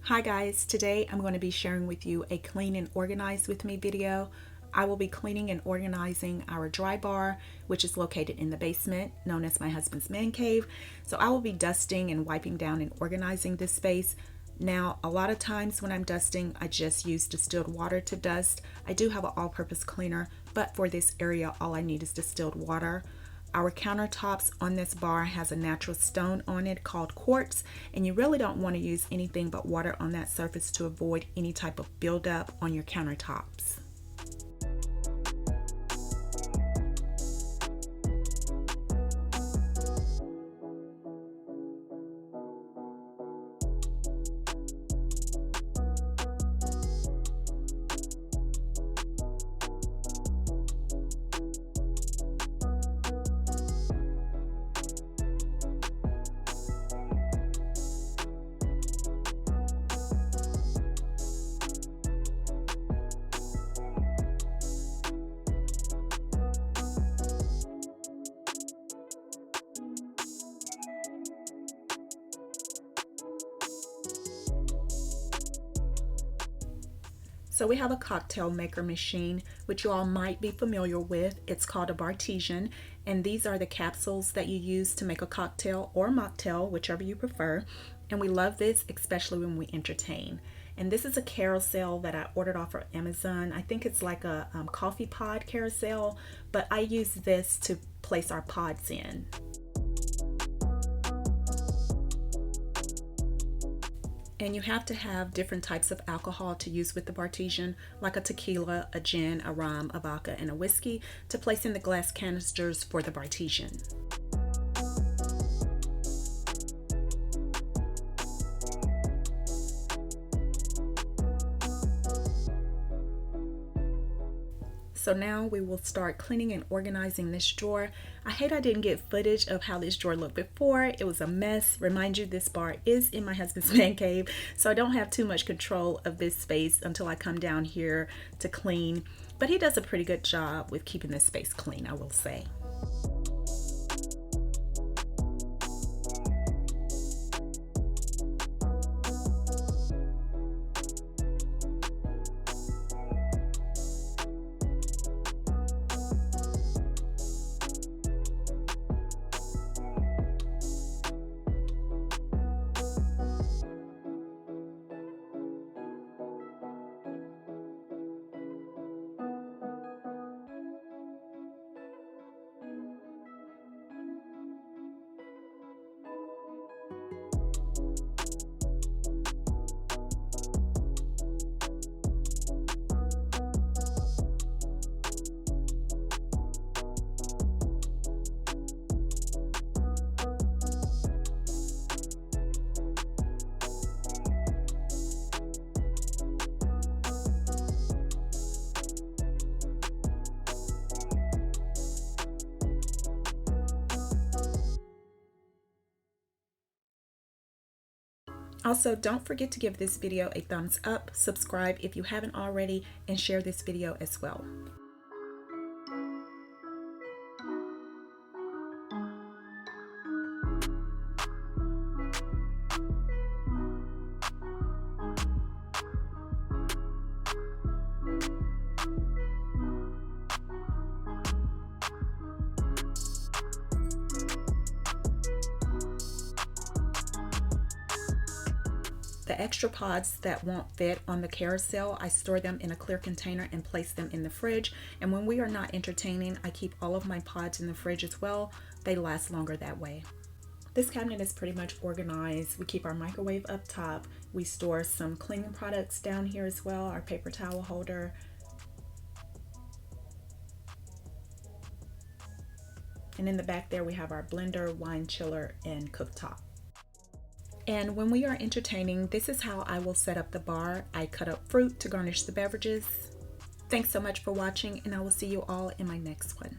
Hi guys, today I'm going to be sharing with you a clean and organize with me video. I will be cleaning and organizing our dry bar, which is located in the basement, known as my husband's man cave. So I will be dusting and wiping down and organizing this space. Now, a lot of times when I'm dusting, I just use distilled water to dust. I do have an all-purpose cleaner, but for this area, all I need is distilled water. Our countertops on this bar has a natural stone on it called quartz, and you really don't want to use anything but water on that surface to avoid any type of buildup on your countertops. So we have a cocktail maker machine, which you all might be familiar with. It's called a Bartesian, and these are the capsules that you use to make a cocktail or mocktail, whichever you prefer. And we love this, especially when we entertain. And this is a carousel that I ordered off of Amazon. I think it's like a coffee pod carousel, but I use this to place our pods in. And you have to have different types of alcohol to use with the Bartesian, like a tequila, a gin, a rum, a vodka, and a whiskey, to place in the glass canisters for the Bartesian. So now we will start cleaning and organizing this drawer. I hate I didn't get footage of how this drawer looked before. It was a mess. Remind you, this bar is in my husband's man cave, so I don't have too much control of this space until I come down here to clean. But he does a pretty good job with keeping this space clean, I will say. Also, don't forget to give this video a thumbs up, subscribe if you haven't already, and share this video as well. The extra pods that won't fit on the carousel, I store them in a clear container and place them in the fridge. And when we are not entertaining, I keep all of my pods in the fridge as well. They last longer that way. This cabinet is pretty much organized. We keep our microwave up top. We store some cleaning products down here as well, our paper towel holder. And in the back there, we have our blender, wine chiller, and cooktop. And when we are entertaining, this is how I will set up the bar. I cut up fruit to garnish the beverages. Thanks so much for watching, and I will see you all in my next one.